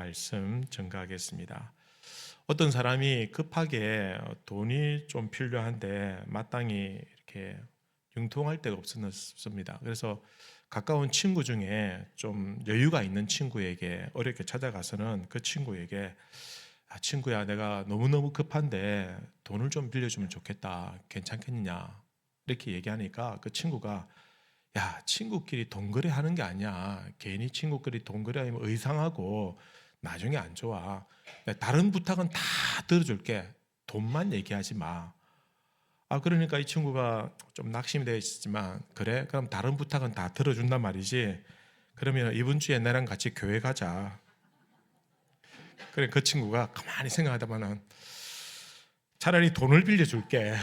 말씀 전가하겠습니다. 어떤 사람이 급하게 돈이 좀 필요한데 마땅히 이렇게 융통할 데가 없었습니다. 그래서 가까운 친구 중에 좀 여유가 있는 친구에게 어렵게 찾아가서는 그 친구에게 친구야, 내가 너무너무 급한데 돈을 좀 빌려주면 좋겠다. 괜찮겠느냐? 이렇게 얘기하니까 그 친구가 야, 친구끼리 돈거래 하는 게 아니야. 괜히 친구끼리 돈거래 하면 의상하고 나중에 안 좋아. 다른 부탁은 다 들어줄게. 돈만 얘기하지 마. 그러니까 이 친구가 좀 낙심이 되어 있었지만, 그래? 그럼 다른 부탁은 다 들어준단 말이지. 그러면 이번 주에 나랑 같이 교회 가자. 그래, 그 친구가 가만히 생각하다가는 차라리 돈을 빌려줄게.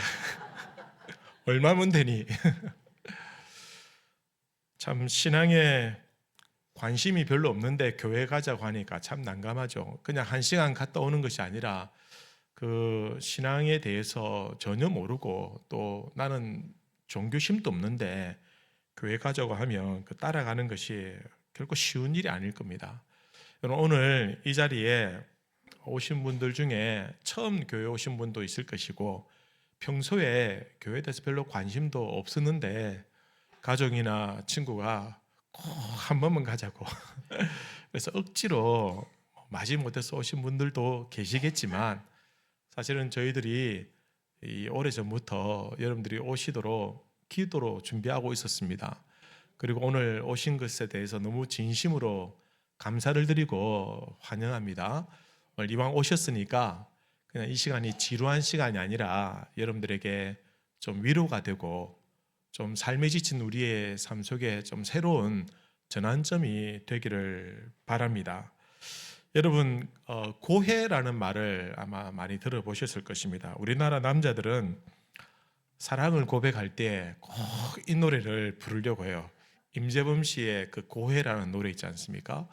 얼마면 되니? 참 신앙에 관심이 별로 없는데 교회 가자고 하니까 참 난감하죠. 그냥 한 시간 갔다 오는 것이 아니라 그 신앙에 대해서 전혀 모르고 또 나는 종교심도 없는데 교회 가자고 하면 그 따라가는 것이 결코 쉬운 일이 아닐 겁니다. 여러분, 오늘 이 자리에 오신 분들 중에 처음 교회 오신 분도 있을 것이고 평소에 교회에 대해서 별로 관심도 없었는데 가족이나 친구가 꼭 한 번만 가자고 그래서 억지로 마지못해서 오신 분들도 계시겠지만 사실은 저희들이 이 오래전부터 여러분들이 오시도록 기도로 준비하고 있었습니다. 그리고 오늘 오신 것에 대해서 너무 진심으로 감사를 드리고 환영합니다. 오늘 이왕 오셨으니까 그냥 이 시간이 지루한 시간이 아니라 여러분들에게 좀 위로가 되고 좀 삶에 지친 우리의 삶 속에 좀 새로운 전환점이 되기를 바랍니다. 여러분, 고해라는 말을 아마 많이 들어보셨을 것입니다. 우리나라 남자들은 사랑을 고백할 때 꼭 이 노래를 부르려고 해요. 임재범 씨의 그 고해라는 노래 있지 않습니까?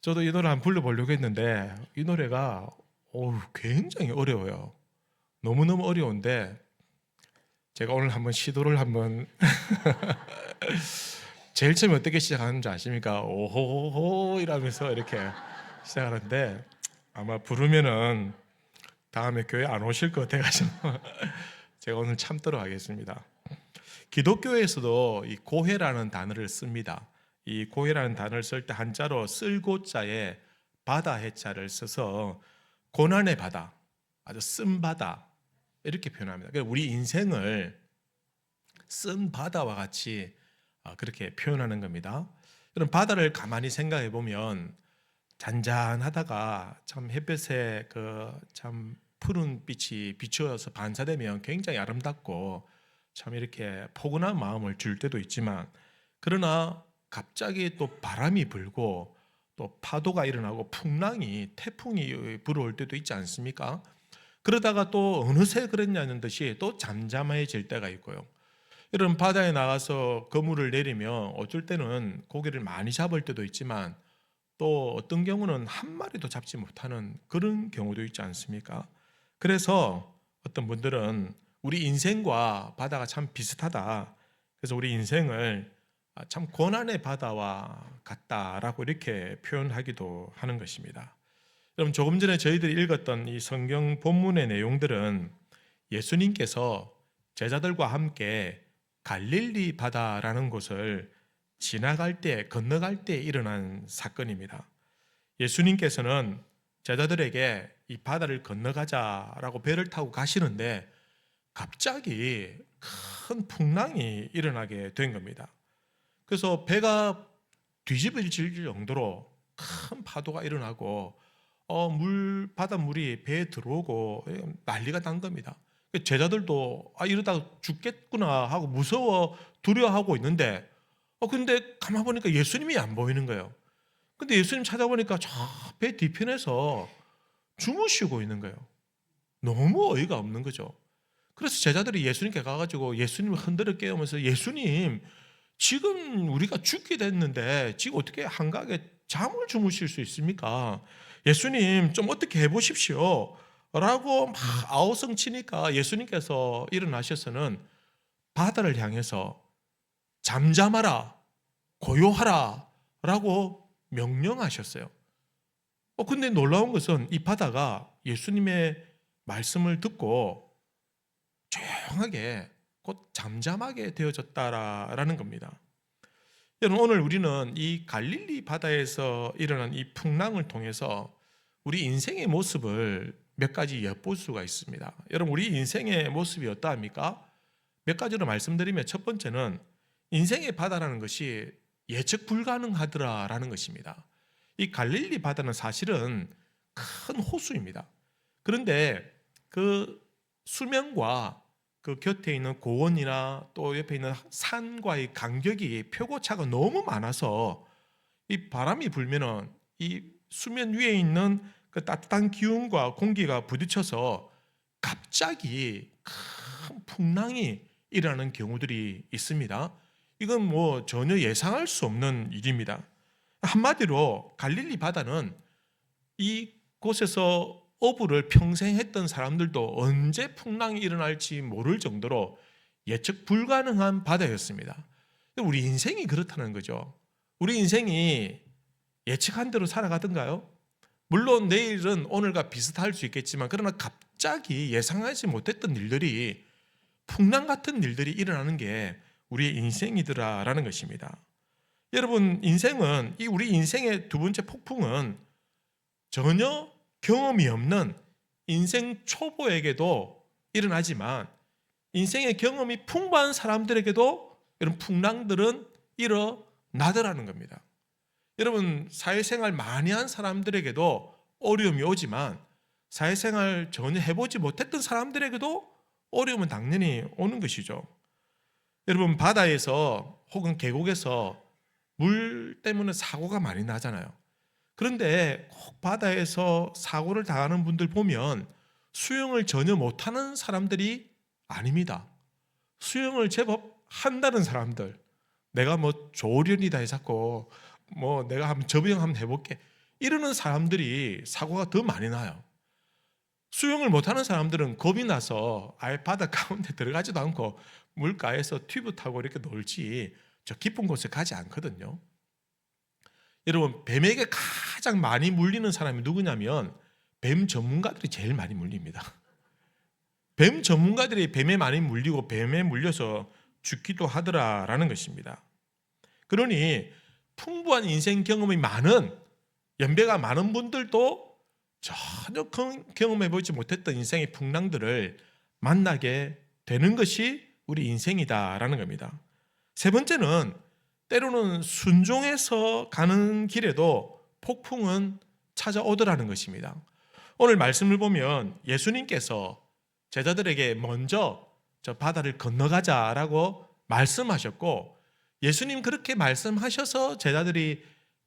저도 이 노래 한번 불러보려고 했는데 이 노래가 굉장히 어려워요. 너무너무 어려운데 제가 오늘 한번 시도를 한번 제일 처음에 어떻게 시작하는 줄 아십니까? 오호호호 이러면서 이렇게 시작하는데 아마 부르면은 다음에 교회 안 오실 것 같아가지고 제가 오늘 참도록 하겠습니다. 기독교에서도 이 고해라는 단어를 씁니다. 이 고해라는 단어를 쓸 때 한자로 쓸고자에 바다 해자를 써서 고난의 바다, 아주 쓴 바다 이렇게 표현합니다. 그러니까 우리 인생을 쓴 바다와 같이 그렇게 표현하는 겁니다. 그럼 바다를 가만히 생각해 보면 잔잔하다가 참 햇볕에 그 참 푸른 빛이 비추어서 반사되면 굉장히 아름답고 참 이렇게 포근한 마음을 줄 때도 있지만 그러나 갑자기 또 바람이 불고 또 파도가 일어나고 풍랑이 태풍이 불어올 때도 있지 않습니까? 그러다가 또 어느새 그랬냐는 듯이 또 잠잠해질 때가 있고요. 이런 바다에 나가서 그물을 내리면 어쩔 때는 고기를 많이 잡을 때도 있지만 또 어떤 경우는 한 마리도 잡지 못하는 그런 경우도 있지 않습니까? 그래서 어떤 분들은 우리 인생과 바다가 참 비슷하다. 그래서 우리 인생을 참 고난의 바다와 같다라고 이렇게 표현하기도 하는 것입니다. 여러분, 조금 전에 저희들이 읽었던 이 성경 본문의 내용들은 예수님께서 제자들과 함께 갈릴리 바다라는 곳을 지나갈 때, 건너갈 때 일어난 사건입니다. 예수님께서는 제자들에게 이 바다를 건너가자라고 배를 타고 가시는데 갑자기 큰 풍랑이 일어나게 된 겁니다. 그래서 배가 뒤집어질 정도로 큰 파도가 일어나고 바닷물이 배에 들어오고 난리가 난 겁니다. 제자들도 이러다가 죽겠구나 하고 무서워 두려워하고 있는데 근데 가만 보니까 예수님이 안 보이는 거예요. 근데 예수님 찾아보니까 저 배 뒤편에서 주무시고 있는 거예요. 너무 어이가 없는 거죠. 그래서 제자들이 예수님께 가가지고 예수님을 흔들어 깨우면서 예수님, 지금 우리가 죽게 됐는데 지금 어떻게 한가하게 잠을 주무실 수 있습니까? 예수님 좀 어떻게 해보십시오 라고 막 아우성 치니까 예수님께서 일어나셔서는 바다를 향해서 잠잠하라, 고요하라 라고 명령하셨어요. 근데 놀라운 것은 이 바다가 예수님의 말씀을 듣고 조용하게 곧 잠잠하게 되어졌다라는 겁니다. 여러분, 오늘 우리는 이 갈릴리 바다에서 일어난 이 풍랑을 통해서 우리 인생의 모습을 몇 가지 엿볼 수가 있습니다. 여러분, 우리 인생의 모습이 어떠합니까? 몇 가지로 말씀드리면, 첫 번째는 인생의 바다라는 것이 예측 불가능하더라라는 것입니다. 이 갈릴리 바다는 사실은 큰 호수입니다. 그런데 그 수면과 그 곁에 있는 고원이나 또 옆에 있는 산과의 간격이 표고차가 너무 많아서 이 바람이 불면은 이 수면 위에 있는 그 따뜻한 기운과 공기가 부딪혀서 갑자기 큰 풍랑이 일어나는 경우들이 있습니다. 이건 뭐 전혀 예상할 수 없는 일입니다. 한마디로 갈릴리 바다는 이곳에서 어부를 평생 했던 사람들도 언제 풍랑이 일어날지 모를 정도로 예측 불가능한 바다였습니다. 우리 인생이 그렇다는 거죠. 우리 인생이 예측한 대로 살아가던가요? 물론 내일은 오늘과 비슷할 수 있겠지만, 그러나 갑자기 예상하지 못했던 일들이, 풍랑 같은 일들이 일어나는 게 우리의 인생이더라라는 것입니다. 여러분, 인생은, 이 우리 인생의 두 번째 폭풍은 전혀 경험이 없는 인생 초보에게도 일어나지만, 인생의 경험이 풍부한 사람들에게도 이런 풍랑들은 일어나더라는 겁니다. 여러분, 사회생활 많이 한 사람들에게도 어려움이 오지만, 사회생활 전혀 해보지 못했던 사람들에게도 어려움은 당연히 오는 것이죠. 여러분, 바다에서 혹은 계곡에서 물 때문에 사고가 많이 나잖아요. 그런데 꼭 바다에서 사고를 당하는 분들 보면 수영을 전혀 못하는 사람들이 아닙니다. 수영을 제법 한다는 사람들, 내가 뭐 조련이다 해서 뭐 내가 한번 접영 한번 해볼게, 이러는 사람들이 사고가 더 많이 나요. 수영을 못하는 사람들은 겁이 나서 아예 바다 가운데 들어가지도 않고 물가에서 튜브 타고 이렇게 놀지 저 깊은 곳에 가지 않거든요. 여러분, 뱀에게 가장 많이 물리는 사람이 누구냐면 뱀 전문가들이 제일 많이 물립니다. 뱀 전문가들이 뱀에 많이 물리고 뱀에 물려서 죽기도 하더라라는 것입니다. 그러니 풍부한 인생 경험이 많은, 연배가 많은 분들도 전혀 경험해보지 못했던 인생의 풍랑들을 만나게 되는 것이 우리 인생이다라는 겁니다. 세 번째는 때로는 순종해서 가는 길에도 폭풍은 찾아오더라는 것입니다. 오늘 말씀을 보면 예수님께서 제자들에게 먼저 저 바다를 건너가자라고 말씀하셨고, 예수님 그렇게 말씀하셔서 제자들이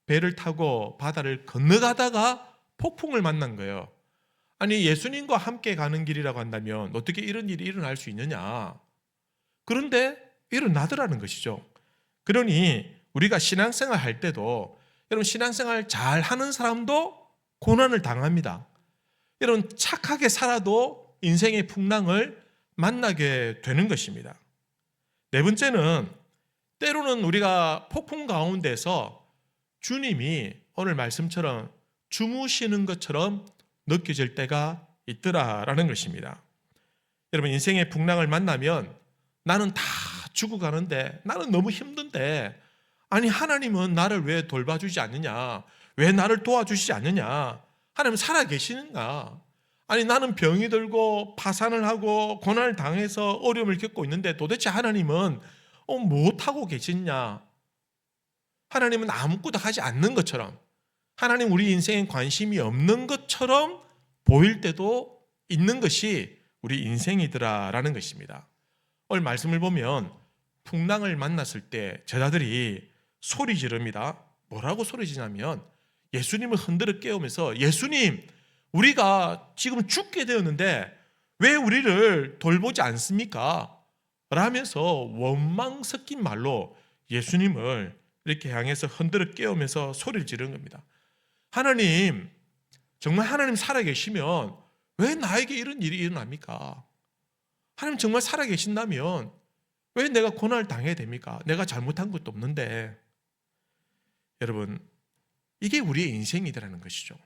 배를 타고 바다를 건너가다가 폭풍을 만난 거예요. 아니, 예수님과 함께 가는 길이라고 한다면 어떻게 이런 일이 일어날 수 있느냐? 그런데 일어나더라는 것이죠. 그러니 우리가 신앙생활 할 때도, 여러분, 신앙생활 잘 하는 사람도 고난을 당합니다. 여러분, 착하게 살아도 인생의 풍랑을 만나게 되는 것입니다. 네 번째는 때로는 우리가 폭풍 가운데서 주님이 오늘 말씀처럼 주무시는 것처럼 느껴질 때가 있더라라는 것입니다. 여러분, 인생의 풍랑을 만나면 나는 다 죽어가는데, 나는 너무 힘든데, 아니 하나님은 나를 왜 돌봐주지 않느냐, 왜 나를 도와주시지 않느냐, 하나님 살아 계시는가, 아니 나는 병이 들고 파산을 하고 고난을 당해서 어려움을 겪고 있는데 도대체 하나님은 못하고 계시냐, 하나님은 아무것도 하지 않는 것처럼, 하나님 우리 인생에 관심이 없는 것처럼 보일 때도 있는 것이 우리 인생이더라라는 것입니다. 오늘 말씀을 보면 풍랑을 만났을 때 제자들이 소리 지릅니다. 뭐라고 소리 지냐면 예수님을 흔들어 깨우면서, 예수님, 우리가 지금 죽게 되었는데 왜 우리를 돌보지 않습니까? 라면서 원망 섞인 말로 예수님을 이렇게 향해서 흔들어 깨우면서 소리를 지르는 겁니다. 하나님, 정말 하나님 살아계시면 왜 나에게 이런 일이 일어납니까? 하나님 정말 살아계신다면 왜 내가 고난을 당해야 됩니까? 내가 잘못한 것도 없는데. 여러분, 이게 우리의 인생이라는 것이죠.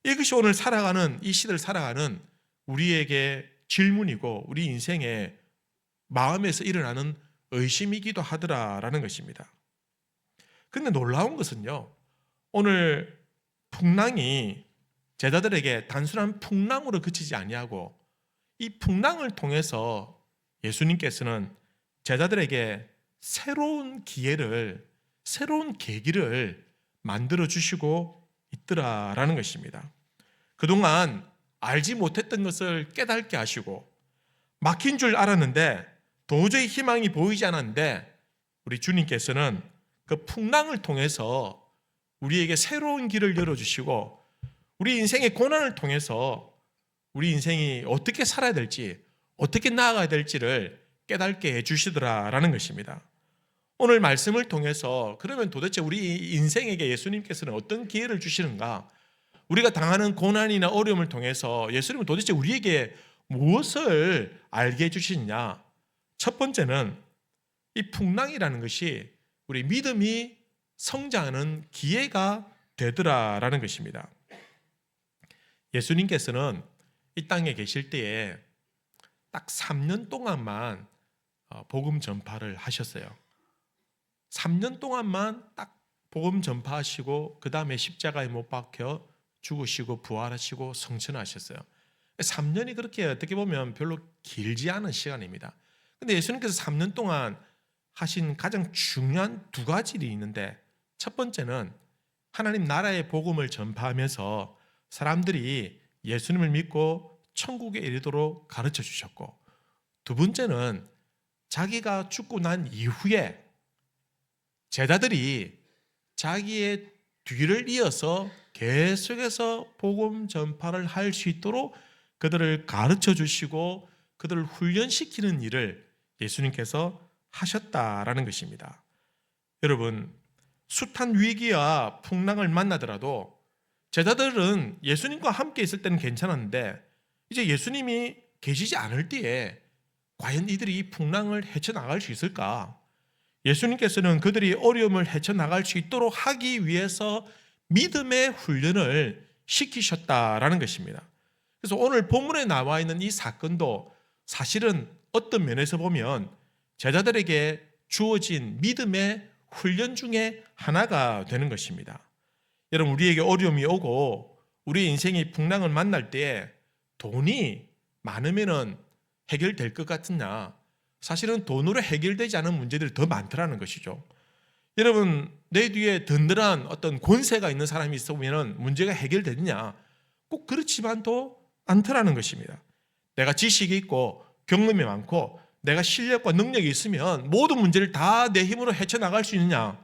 이것이 오늘 살아가는 이 시대를 살아가는 우리에게 질문이고 우리 인생의 마음에서 일어나는 의심이기도 하더라라는 것입니다. 근데 놀라운 것은요, 오늘 풍랑이 제자들에게 단순한 풍랑으로 그치지 아니하고 이 풍랑을 통해서 예수님께서는 제자들에게 새로운 기회를, 새로운 계기를 만들어 주시고 있더라라는 것입니다. 그동안 알지 못했던 것을 깨닫게 하시고 막힌 줄 알았는데 도저히 희망이 보이지 않았는데 우리 주님께서는 그 풍랑을 통해서 우리에게 새로운 길을 열어주시고 우리 인생의 고난을 통해서 우리 인생이 어떻게 살아야 될지, 어떻게 나아가야 될지를 깨닫게 해주시더라라는 것입니다. 오늘 말씀을 통해서 그러면 도대체 우리 인생에게 예수님께서는 어떤 기회를 주시는가? 우리가 당하는 고난이나 어려움을 통해서 예수님은 도대체 우리에게 무엇을 알게 해주시느냐? 첫 번째는 이 풍랑이라는 것이 우리 믿음이 성장하는 기회가 되더라라는 것입니다. 예수님께서는 이 땅에 계실 때에 딱 3년 동안만 복음 전파를 하셨어요. 3년 동안만 딱 복음 전파하시고 그 다음에 십자가에 못 박혀 죽으시고 부활하시고 성천하셨어요. 3년이 그렇게 어떻게 보면 별로 길지 않은 시간입니다. 근데 예수님께서 3년 동안 하신 가장 중요한 두 가지 일이 있는데 첫 번째는 하나님 나라의 복음을 전파하면서 사람들이 예수님을 믿고 천국에 이르도록 가르쳐 주셨고 두 번째는 자기가 죽고 난 이후에 제자들이 자기의 뒤를 이어서 계속해서 복음 전파를 할 수 있도록 그들을 가르쳐 주시고 그들을 훈련시키는 일을 예수님께서 하셨다라는 것입니다. 여러분, 숱한 위기와 풍랑을 만나더라도 제자들은 예수님과 함께 있을 때는 괜찮았는데 이제 예수님이 계시지 않을 때에 과연 이들이 이 풍랑을 헤쳐나갈 수 있을까? 예수님께서는 그들이 어려움을 헤쳐나갈 수 있도록 하기 위해서 믿음의 훈련을 시키셨다라는 것입니다. 그래서 오늘 본문에 나와 있는 이 사건도 사실은 어떤 면에서 보면 제자들에게 주어진 믿음의 훈련 중에 하나가 되는 것입니다. 여러분, 우리에게 어려움이 오고 우리 인생의 풍랑을 만날 때 돈이 많으면 해결될 것 같으나 사실은 돈으로 해결되지 않은 문제들이 더 많더라는 것이죠. 여러분, 내 뒤에 든든한 어떤 권세가 있는 사람이 있으면 문제가 해결되느냐? 꼭 그렇지만도 않더라는 것입니다. 내가 지식이 있고 경험이 많고 내가 실력과 능력이 있으면 모든 문제를 다 내 힘으로 헤쳐나갈 수 있느냐?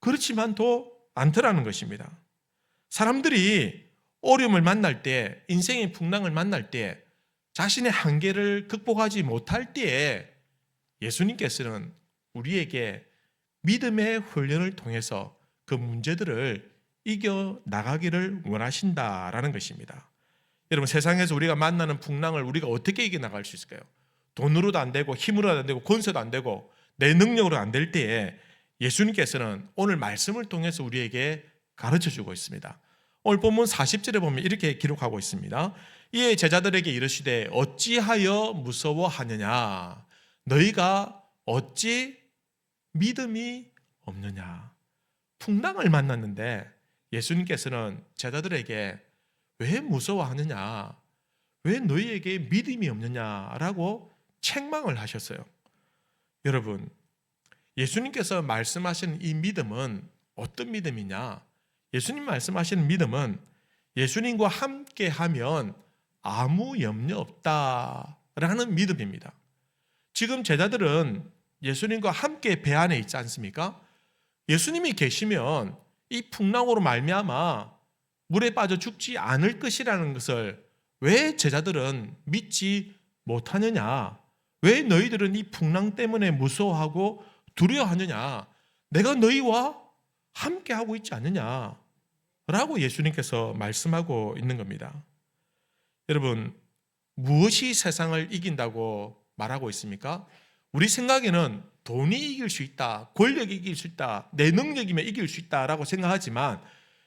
그렇지만도 않더라는 것입니다. 사람들이 어려움을 만날 때, 인생의 풍랑을 만날 때 자신의 한계를 극복하지 못할 때에 예수님께서는 우리에게 믿음의 훈련을 통해서 그 문제들을 이겨나가기를 원하신다라는 것입니다. 여러분, 세상에서 우리가 만나는 풍랑을 우리가 어떻게 이겨나갈 수 있을까요? 돈으로도 안 되고 힘으로도 안 되고 권세도 안 되고 내 능력으로 안 될 때에 예수님께서는 오늘 말씀을 통해서 우리에게 가르쳐주고 있습니다. 오늘 본문 40절에 보면 이렇게 기록하고 있습니다. 이에 제자들에게 이르시되 어찌하여 무서워하느냐? 너희가 어찌 믿음이 없느냐? 풍랑을 만났는데 예수님께서는 제자들에게 왜 무서워하느냐? 왜 너희에게 믿음이 없느냐라고 책망을 하셨어요. 여러분, 예수님께서 말씀하시는 이 믿음은 어떤 믿음이냐? 예수님 말씀하시는 믿음은 예수님과 함께하면 아무 염려 없다라는 믿음입니다. 지금 제자들은 예수님과 함께 배 안에 있지 않습니까? 예수님이 계시면 이 풍랑으로 말미암아 물에 빠져 죽지 않을 것이라는 것을 왜 제자들은 믿지 못하느냐? 왜 너희들은 이 풍랑 때문에 무서워하고 두려워하느냐? 내가 너희와 함께하고 있지 않느냐? 라고 예수님께서 말씀하고 있는 겁니다. 여러분, 무엇이 세상을 이긴다고 말하고 있습니까? 우리 생각에는 돈이 이길 수 있다, 권력이 이길 수 있다, 내 능력이면 이길 수 있다라고 생각하지만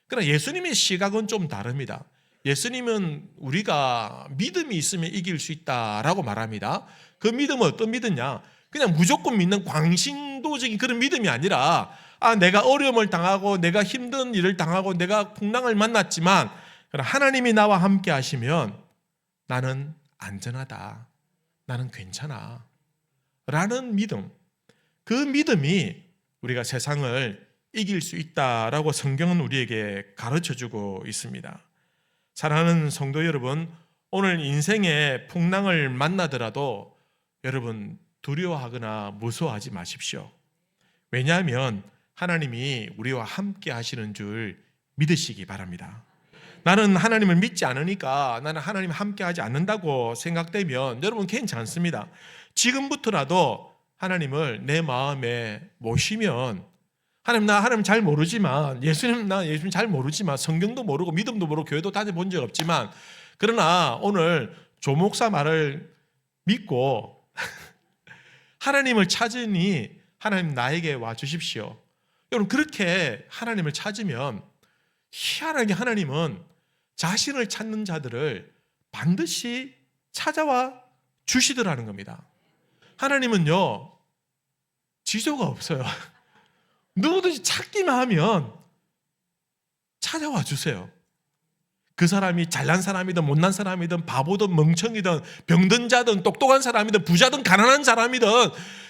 그러나 예수님의 시각은 좀 다릅니다. 예수님은 우리가 믿음이 있으면 이길 수 있다라고 말합니다. 그 믿음은 어떤 믿음이냐? 그냥 무조건 믿는 광신도적인 그런 믿음이 아니라 내가 어려움을 당하고 내가 힘든 일을 당하고 내가 풍랑을 만났지만 하나님이 나와 함께 하시면 나는 안전하다. 나는 괜찮아. 라는 믿음. 그 믿음이 우리가 세상을 이길 수 있다라고 성경은 우리에게 가르쳐주고 있습니다. 사랑하는 성도 여러분, 오늘 인생의 풍랑을 만나더라도 여러분 두려워하거나 무서워하지 마십시오. 왜냐하면 하나님이 우리와 함께 하시는 줄 믿으시기 바랍니다. 나는 하나님을 믿지 않으니까 나는 하나님 함께 하지 않는다고 생각되면 여러분 괜찮습니다. 지금부터라도 하나님을 내 마음에 모시면 나 하나님 잘 모르지만 나 예수님 잘 모르지만 성경도 모르고 믿음도 모르고 교회도 다녀본 적 없지만 그러나 오늘 조 목사 말을 믿고 하나님을 찾으니 하나님 나에게 와 주십시오. 여러분 그렇게 하나님을 찾으면 희한하게 하나님은 자신을 찾는 자들을 반드시 찾아와 주시더라는 겁니다. 하나님은요 지조가 없어요. 누구든지 찾기만 하면 찾아와 주세요. 그 사람이 잘난 사람이든 못난 사람이든 바보든 멍청이든 병든 자든 똑똑한 사람이든 부자든 가난한 사람이든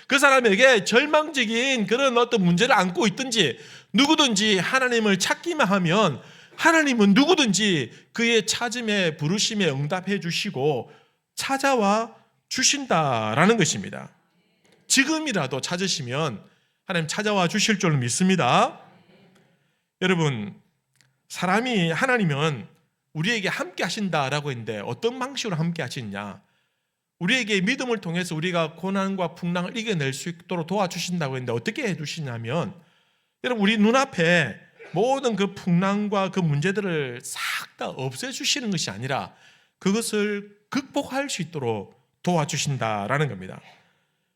그 사람에게 절망적인 그런 어떤 문제를 안고 있든지 누구든지 하나님을 찾기만 하면 하나님은 누구든지 그의 찾음에 부르심에 응답해 주시고 찾아와 주신다라는 것입니다. 지금이라도 찾으시면 하나님 찾아와 주실 줄 믿습니다. 여러분, 하나님은 우리에게 함께 하신다라고 했는데 어떤 방식으로 함께 하시느냐? 우리에게 믿음을 통해서 우리가 고난과 풍랑을 이겨낼 수 있도록 도와주신다고 했는데 어떻게 해주시냐면 여러분 우리 눈앞에 모든 그 풍랑과 그 문제들을 싹 다 없애주시는 것이 아니라 그것을 극복할 수 있도록 도와주신다라는 겁니다.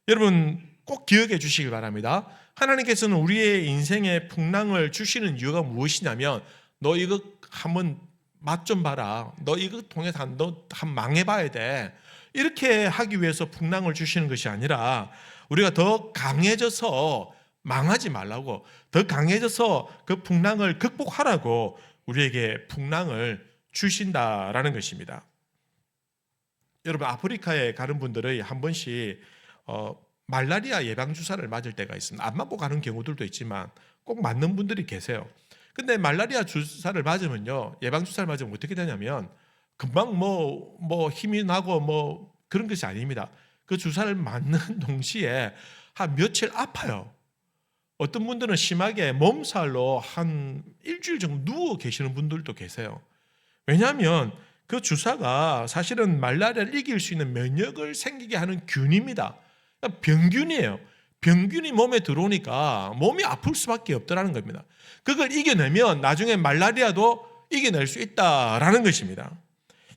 여러분 꼭 기억해 주시기 바랍니다. 하나님께서는 우리의 인생에 풍랑을 주시는 이유가 무엇이냐면 너 이거 한번 맛 좀 봐라. 너 이거 통해서 너 한 망해봐야 돼. 이렇게 하기 위해서 풍랑을 주시는 것이 아니라 우리가 더 강해져서 망하지 말라고 더 강해져서 그 풍랑을 극복하라고 우리에게 풍랑을 주신다라는 것입니다. 여러분 아프리카에 가는 분들의 한 번씩 말라리아 예방주사를 맞을 때가 있습니다. 안 맞고 가는 경우들도 있지만 꼭 맞는 분들이 계세요. 근데 말라리아 주사를 맞으면요 예방주사를 맞으면 어떻게 되냐면 금방 뭐 힘이 나고 그런 것이 아닙니다. 그 주사를 맞는 동시에 한 며칠 아파요. 어떤 분들은 심하게 몸살로 한 일주일 정도 누워 계시는 분들도 계세요. 왜냐하면 그 주사가 사실은 말라리아를 이길 수 있는 면역을 생기게 하는 균입니다. 병균이에요. 병균이 몸에 들어오니까 몸이 아플 수밖에 없다는 겁니다. 그걸 이겨내면 나중에 말라리아도 이겨낼 수 있다라는 것입니다.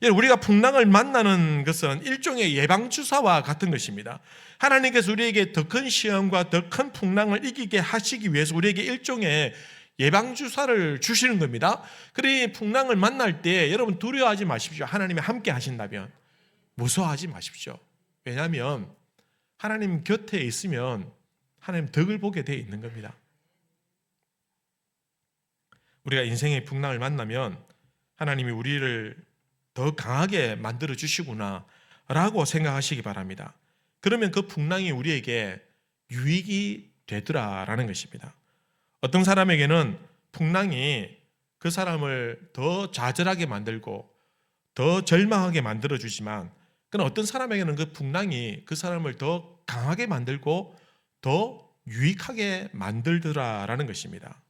우리가 풍랑을 만나는 것은 일종의 예방주사와 같은 것입니다. 하나님께서 우리에게 더 큰 시험과 더 큰 풍랑을 이기게 하시기 위해서 우리에게 일종의 예방주사를 주시는 겁니다. 그러니 풍랑을 만날 때 여러분 두려워하지 마십시오. 하나님이 함께 하신다면 무서워하지 마십시오. 왜냐하면 하나님 곁에 있으면 하나님 덕을 보게 되어 있는 겁니다. 우리가 인생의 풍랑을 만나면 하나님이 우리를 더 강하게 만들어 주시구나 라고 생각하시기 바랍니다. 그러면 그 풍랑이 우리에게 유익이 되더라라는 것입니다. 어떤 사람에게는 풍랑이 그 사람을 더 좌절하게 만들고 더 절망하게 만들어 주지만 그러나 어떤 사람에게는 그 풍랑이 그 사람을 더 강하게 만들고 더 유익하게 만들더라라는 것입니다.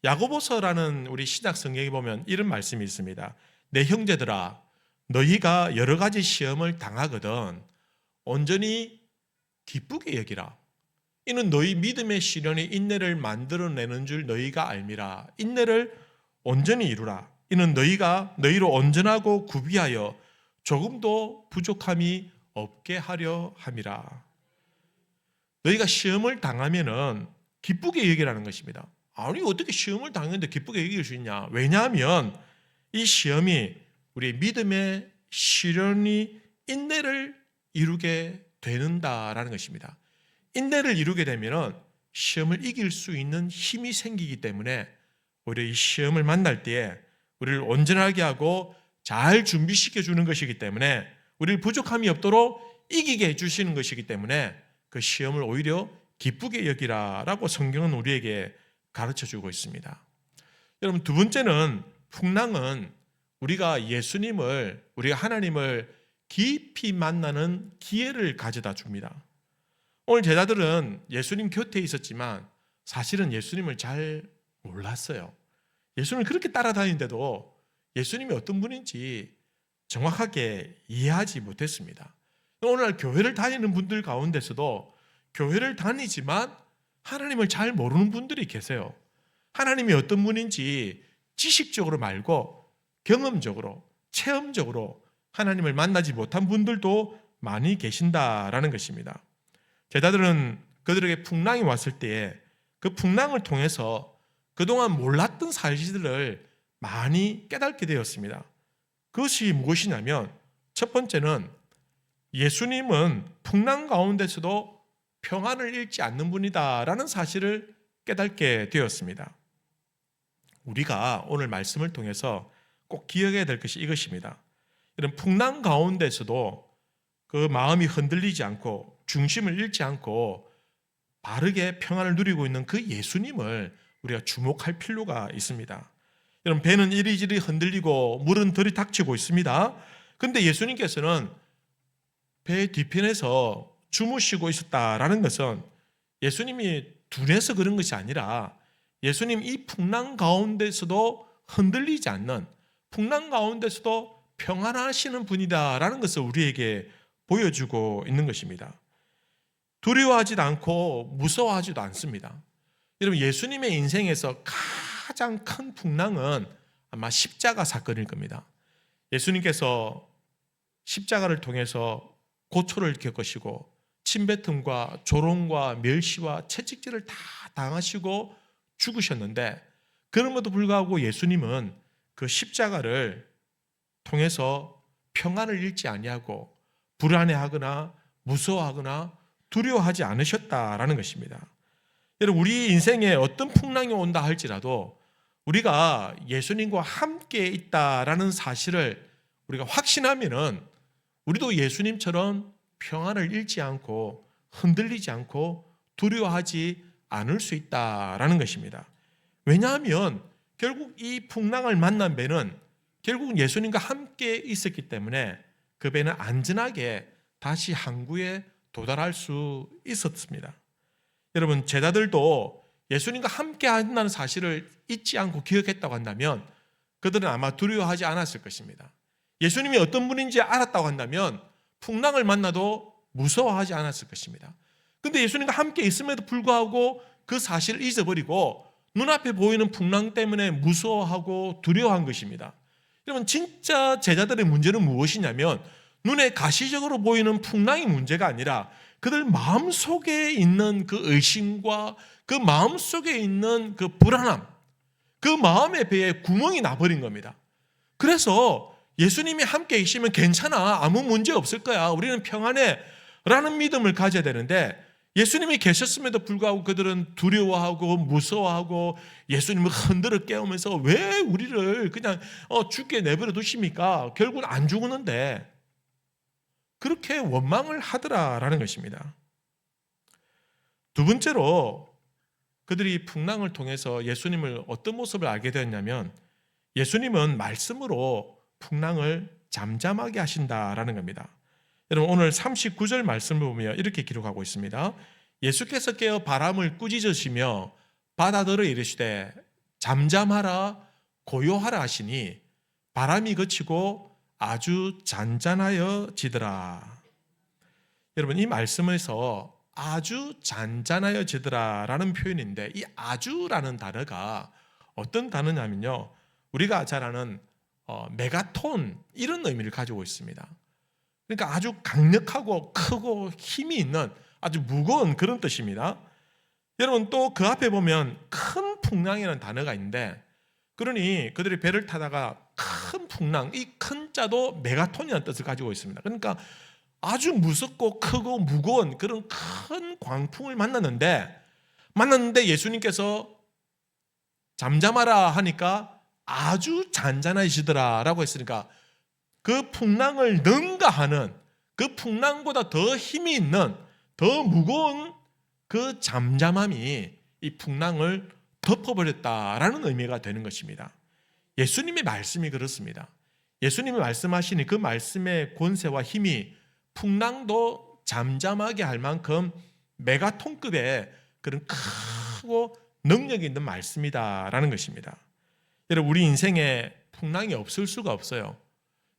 야고보서라는 우리 신약 성경에 보면 이런 말씀이 있습니다. 내 형제들아 너희가 여러 가지 시험을 당하거든 온전히 기쁘게 여기라. 이는 너희 믿음의 시련이 인내를 만들어내는 줄 너희가 알미라. 인내를 온전히 이루라. 이는 너희로 온전하고 구비하여 조금도 부족함이 없게 하려 함이라. 너희가 시험을 당하면은 기쁘게 여기라는 것입니다. 아니 어떻게 시험을 당했는데 기쁘게 이길 수 있냐? 왜냐하면 이 시험이 우리의 믿음의 시련이 인내를 이루게 되는다라는 것입니다. 인내를 이루게 되면 시험을 이길 수 있는 힘이 생기기 때문에 오히려 이 시험을 만날 때에 우리를 온전하게 하고 잘 준비시켜 주는 것이기 때문에 우리를 부족함이 없도록 이기게 해주시는 것이기 때문에 그 시험을 오히려 기쁘게 여기라라고 성경은 우리에게 가르쳐주고 있습니다. 여러분, 두 번째는 풍랑은 우리가 우리가 하나님을 깊이 만나는 기회를 가져다 줍니다. 오늘 제자들은 예수님 곁에 있었지만 사실은 예수님을 잘 몰랐어요. 예수님을 그렇게 따라다니는데도 예수님이 어떤 분인지 정확하게 이해하지 못했습니다. 오늘날 교회를 다니는 분들 가운데서도 교회를 다니지만 하나님을 잘 모르는 분들이 계세요. 하나님이 어떤 분인지 지식적으로 말고 경험적으로, 체험적으로 하나님을 만나지 못한 분들도 많이 계신다라는 것입니다. 제자들은 그들에게 풍랑이 왔을 때에 그 풍랑을 통해서 그동안 몰랐던 사실들을 많이 깨닫게 되었습니다. 그것이 무엇이냐면 첫 번째는 예수님은 풍랑 가운데서도 평안을 잃지 않는 분이다라는 사실을 깨닫게 되었습니다. 우리가 오늘 말씀을 통해서 꼭 기억해야 될 것이 이것입니다. 이런 풍랑 가운데서도 그 마음이 흔들리지 않고 중심을 잃지 않고 바르게 평안을 누리고 있는 그 예수님을 우리가 주목할 필요가 있습니다. 여러분, 배는 이리저리 흔들리고 물은 들이닥치고 있습니다. 그런데 예수님께서는 배 뒤편에서 주무시고 있었다라는 것은 예수님이 둔해서 그런 것이 아니라 예수님 이 풍랑 가운데서도 흔들리지 않는, 풍랑 가운데서도 평안하시는 분이다라는 것을 우리에게 보여주고 있는 것입니다. 두려워하지도 않고 무서워하지도 않습니다. 여러분, 예수님의 인생에서 가장 큰 풍랑은 아마 십자가 사건일 겁니다. 예수님께서 십자가를 통해서 고초를 겪으시고 침뱉음과 조롱과 멸시와 채찍질을 다 당하시고 죽으셨는데, 그럼에도 불구하고 예수님은 그 십자가를 통해서 평안을 잃지 아니하고 불안해하거나 무서워하거나 두려워하지 않으셨다라는 것입니다. 여러분, 우리 인생에 어떤 풍랑이 온다 할지라도 우리가 예수님과 함께 있다라는 사실을 우리가 확신하면은 우리도 예수님처럼 평안을 잃지 않고 흔들리지 않고 두려워하지 않을 수 있다라는 것입니다. 왜냐하면 결국 이 풍랑을 만난 배는 결국 예수님과 함께 있었기 때문에 그 배는 안전하게 다시 항구에 도달할 수 있었습니다. 여러분, 제자들도 예수님과 함께 한다는 사실을 잊지 않고 기억했다고 한다면 그들은 아마 두려워하지 않았을 것입니다. 예수님이 어떤 분인지 알았다고 한다면 풍랑을 만나도 무서워하지 않았을 것입니다. 그런데 예수님과 함께 있음에도 불구하고 그 사실을 잊어버리고 눈앞에 보이는 풍랑 때문에 무서워하고 두려워한 것입니다. 여러분, 진짜 제자들의 문제는 무엇이냐면 눈에 가시적으로 보이는 풍랑이 문제가 아니라 그들 마음속에 있는 그 의심과 그 마음속에 있는 그 불안함, 그 마음의 배에 구멍이 나버린 겁니다. 그래서 예수님이 함께 계시면 괜찮아, 아무 문제 없을 거야, 우리는 평안해 라는 믿음을 가져야 되는데 예수님이 계셨음에도 불구하고 그들은 두려워하고 무서워하고 예수님을 흔들어 깨우면서 왜 우리를 그냥 죽게 내버려 두십니까? 결국은 안 죽었는데, 그렇게 원망을 하더라라는 것입니다. 두 번째로 그들이 풍랑을 통해서 예수님을 어떤 모습을 알게 되었냐면 예수님은 말씀으로 풍랑을 잠잠하게 하신다라는 겁니다. 여러분, 오늘 39절 말씀을 보면 이렇게 기록하고 있습니다. 예수께서 깨어 바람을 꾸짖으시며 바다들을 이르시되 잠잠하라 고요하라 하시니 바람이 그치고 아주 잔잔하여지더라. 여러분, 이 말씀에서 아주 잔잔하여지더라 라는 표현인데 이 아주라는 단어가 어떤 단어냐면요, 우리가 잘 아는 메가톤 이런 의미를 가지고 있습니다. 그러니까 아주 강력하고 크고 힘이 있는 아주 무거운 그런 뜻입니다. 여러분 또 그 앞에 보면 큰 풍랑이라는 단어가 있는데, 그러니 그들이 배를 타다가 큰 풍랑, 이 큰 자도 메가톤이라는 뜻을 가지고 있습니다. 그러니까 아주 무섭고 크고 무거운 그런 큰 광풍을 만났는데 예수님께서 잠잠하라 하니까 아주 잔잔하시더라 라고 했으니까, 그 풍랑을 능가하는, 그 풍랑보다 더 힘이 있는, 더 무거운 그 잠잠함이 이 풍랑을 덮어버렸다라는 의미가 되는 것입니다. 예수님의 말씀이 그렇습니다. 예수님이 말씀하시니 그 말씀의 권세와 힘이 풍랑도 잠잠하게 할 만큼 메가톤급의 그런 크고 능력이 있는 말씀이다라는 것입니다. 여러분, 우리 인생에 풍랑이 없을 수가 없어요.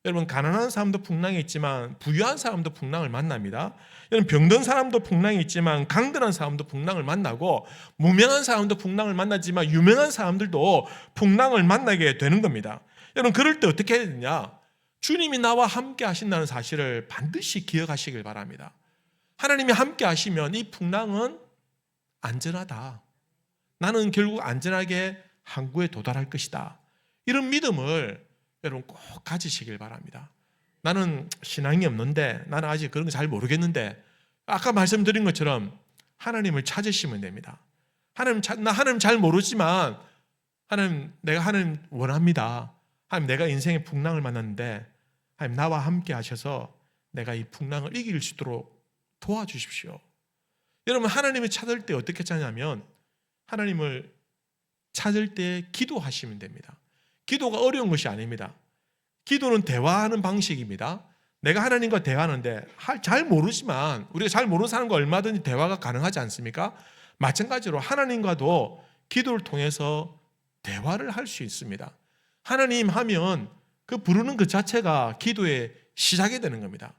여러분, 가난한 사람도 풍랑이 있지만 부유한 사람도 풍랑을 만납니다. 여러분, 병든 사람도 풍랑이 있지만 강건한 사람도 풍랑을 만나고, 무명한 사람도 풍랑을 만나지만 유명한 사람들도 풍랑을 만나게 되는 겁니다. 여러분, 그럴 때 어떻게 해야 되냐? 주님이 나와 함께 하신다는 사실을 반드시 기억하시길 바랍니다. 하나님이 함께 하시면 이 풍랑은 안전하다. 나는 결국 안전하게 항구에 도달할 것이다. 이런 믿음을 여러분 꼭 가지시길 바랍니다. 나는 신앙이 없는데, 나는 아직 그런 거 잘 모르겠는데, 아까 말씀드린 것처럼 하나님을 찾으시면 됩니다. 나 하나님 잘 모르지만 내가 하나님 원합니다. 하나님, 내가 인생의 풍랑을 만났는데 하나님 나와 함께 하셔서 내가 이 풍랑을 이길 수 있도록 도와주십시오. 여러분, 하나님을 찾을 때 어떻게 찾냐면, 하나님을 찾을 때 기도하시면 됩니다. 기도가 어려운 것이 아닙니다. 기도는 대화하는 방식입니다. 내가 하나님과 대화하는데 잘 모르지만, 우리가 잘 모르는 사람과 얼마든지 대화가 가능하지 않습니까? 마찬가지로 하나님과도 기도를 통해서 대화를 할 수 있습니다. 하나님 하면 그 부르는 그 자체가 기도의 시작이 되는 겁니다.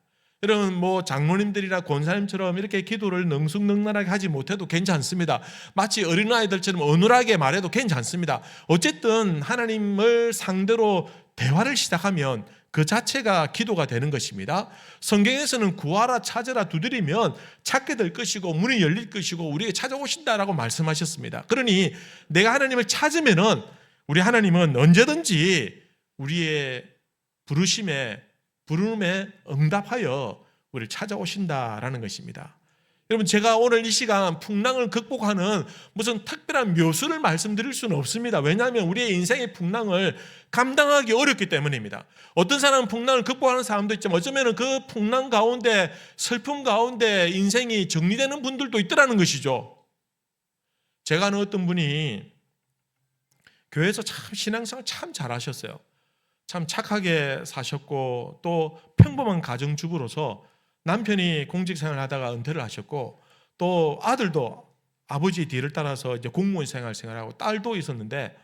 여러분, 장로님들이나 권사님처럼 이렇게 기도를 능숙능란하게 하지 못해도 괜찮습니다. 마치 어린아이들처럼 어눌하게 말해도 괜찮습니다. 어쨌든 하나님을 상대로 대화를 시작하면 그 자체가 기도가 되는 것입니다. 성경에서는 구하라, 찾으라, 두드리면 찾게 될 것이고 문이 열릴 것이고 우리에게 찾아오신다라고 말씀하셨습니다. 그러니 내가 하나님을 찾으면은, 우리 하나님은 언제든지 우리의 부름에 응답하여 우리를 찾아오신다라는 것입니다. 여러분, 제가 오늘 이 시간 풍랑을 극복하는 무슨 특별한 묘수를 말씀드릴 수는 없습니다. 왜냐하면 우리의 인생의 풍랑을 감당하기 어렵기 때문입니다. 어떤 사람은 풍랑을 극복하는 사람도 있지만, 어쩌면 그 풍랑 가운데, 슬픔 가운데 인생이 정리되는 분들도 있더라는 것이죠. 제가 아는 어떤 분이 교회에서 참 신앙생활 참 잘하셨어요. 참 착하게 사셨고, 또 평범한 가정주부로서 남편이 공직생활을 하다가 은퇴를 하셨고, 또 아들도 아버지 뒤를 따라서 이제 공무원 생활하고, 딸도 있었는데,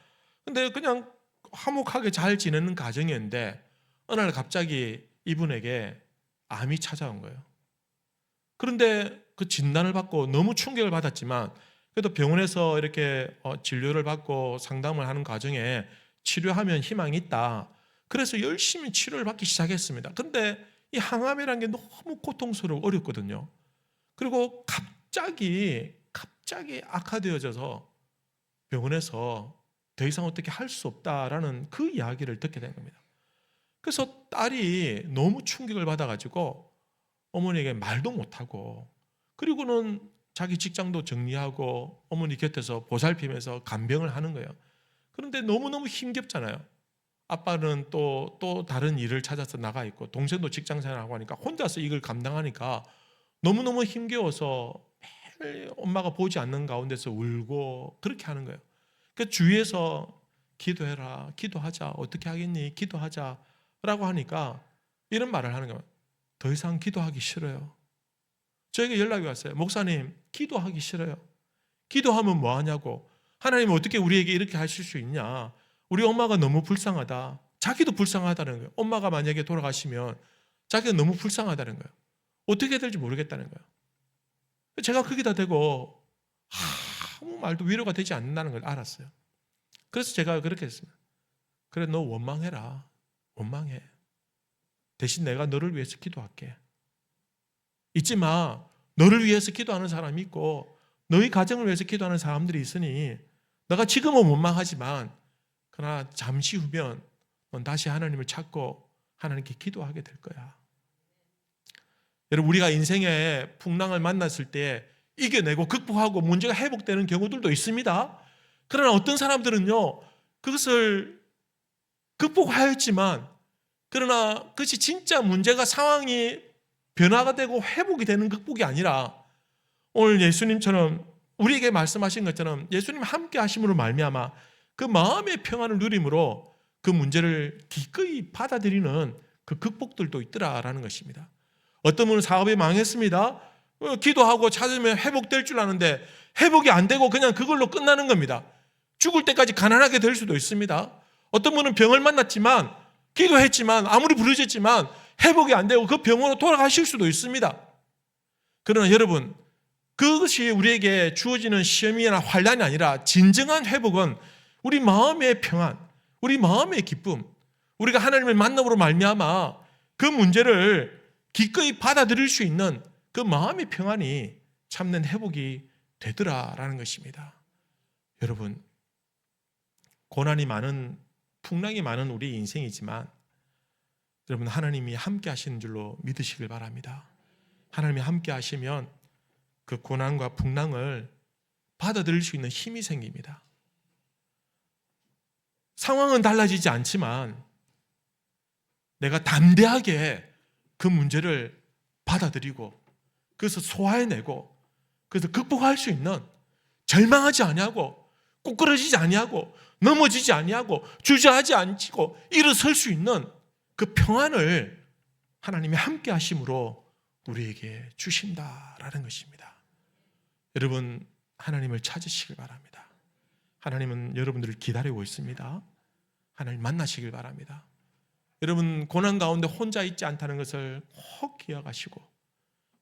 근데 그냥 화목하게 잘 지내는 가정이었는데, 어느 날 갑자기 이분에게 암이 찾아온 거예요. 그런데 그 진단을 받고 너무 충격을 받았지만, 그래도 병원에서 이렇게 진료를 받고 상담을 하는 과정에 치료하면 희망이 있다. 그래서 열심히 치료를 받기 시작했습니다. 그런데 이 항암이라는 게 너무 고통스럽고 어렵거든요. 그리고 갑자기 악화되어져서 병원에서 더 이상 어떻게 할 수 없다라는 그 이야기를 듣게 된 겁니다. 그래서 딸이 너무 충격을 받아가지고 어머니에게 말도 못하고, 그리고는 자기 직장도 정리하고 어머니 곁에서 보살피면서 간병을 하는 거예요. 그런데 너무너무 힘겹잖아요. 아빠는 또 다른 일을 찾아서 나가 있고, 동생도 직장생활하고 하니까 혼자서 이걸 감당하니까 너무너무 힘겨워서 매일 엄마가 보지 않는 가운데서 울고 그렇게 하는 거예요. 그 주위에서 기도해라, 기도하자, 어떻게 하겠니, 기도하자라고 하니까 이런 말을 하는 거예요. 더 이상 기도하기 싫어요. 저에게 연락이 왔어요. 목사님, 기도하기 싫어요. 기도하면 뭐 하냐고. 하나님 어떻게 우리에게 이렇게 하실 수 있냐. 우리 엄마가 너무 불쌍하다. 자기도 불쌍하다는 거예요. 엄마가 만약에 돌아가시면 자기가 너무 불쌍하다는 거예요. 어떻게 해야 될지 모르겠다는 거예요. 제가 거기다 대고 아무 말도 위로가 되지 않는다는 걸 알았어요. 그래서 제가 그렇게 했습니다. 그래, 너 원망해라. 원망해. 대신 내가 너를 위해서 기도할게. 잊지 마. 너를 위해서 기도하는 사람이 있고, 너희 가정을 위해서 기도하는 사람들이 있으니 너가 지금은 원망하지만 그러나 잠시 후면 넌 다시 하나님을 찾고 하나님께 기도하게 될 거야. 여러분, 우리가 인생의 풍랑을 만났을 때 이겨내고 극복하고 문제가 회복되는 경우들도 있습니다. 그러나 어떤 사람들은요, 그것을 극복하였지만 그러나 그것이 진짜 문제가 상황이 변화가 되고 회복이 되는 극복이 아니라 오늘 예수님처럼 우리에게 말씀하신 것처럼 예수님 함께 하심으로 말미암아 그 마음의 평안을 누림으로 그 문제를 기꺼이 받아들이는 그 극복들도 있더라라는 것입니다. 어떤 분은 사업이 망했습니다. 기도하고 찾으면 회복될 줄 아는데 회복이 안 되고 그냥 그걸로 끝나는 겁니다. 죽을 때까지 가난하게 될 수도 있습니다. 어떤 분은 병을 만났지만 기도했지만 아무리 부르짖지만 회복이 안 되고 그 병으로 돌아가실 수도 있습니다. 그러나 여러분, 그것이 우리에게 주어지는 시험이나 환난이 아니라 진정한 회복은 우리 마음의 평안, 우리 마음의 기쁨, 우리가 하나님을 만남으로 말미암아 그 문제를 기꺼이 받아들일 수 있는 그 마음의 평안이 참된 회복이 되더라라는 것입니다. 여러분, 고난이 많은, 풍랑이 많은 우리 인생이지만 여러분, 하나님이 함께 하시는 줄로 믿으시길 바랍니다. 하나님이 함께 하시면 그 고난과 풍랑을 받아들일 수 있는 힘이 생깁니다. 상황은 달라지지 않지만 내가 담대하게 그 문제를 받아들이고 그래서 소화해내고 그래서 극복할 수 있는, 절망하지 아니하고 꾸꾸러지지 아니하고 넘어지지 아니하고 주저하지 않고 일어설 수 있는 그 평안을 하나님이 함께 하심으로 우리에게 주신다라는 것입니다. 여러분, 하나님을 찾으시길 바랍니다. 하나님은 여러분들을 기다리고 있습니다. 하나님 만나시길 바랍니다. 여러분, 고난 가운데 혼자 있지 않다는 것을 꼭 기억하시고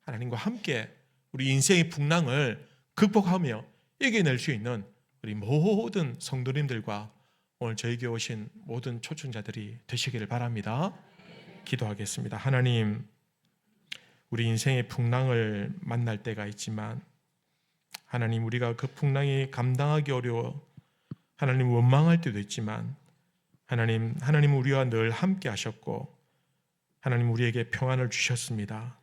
하나님과 함께 우리 인생의 풍랑을 극복하며 이겨낼 수 있는 우리 모든 성도님들과 오늘 저에게 오신 모든 초청자들이 되시기를 바랍니다. 기도하겠습니다. 하나님, 우리 인생의 풍랑을 만날 때가 있지만 하나님, 우리가 그 풍랑이 감당하기 어려워 하나님 원망할 때도 있지만 하나님 우리와 늘 함께 하셨고 하나님 우리에게 평안을 주셨습니다.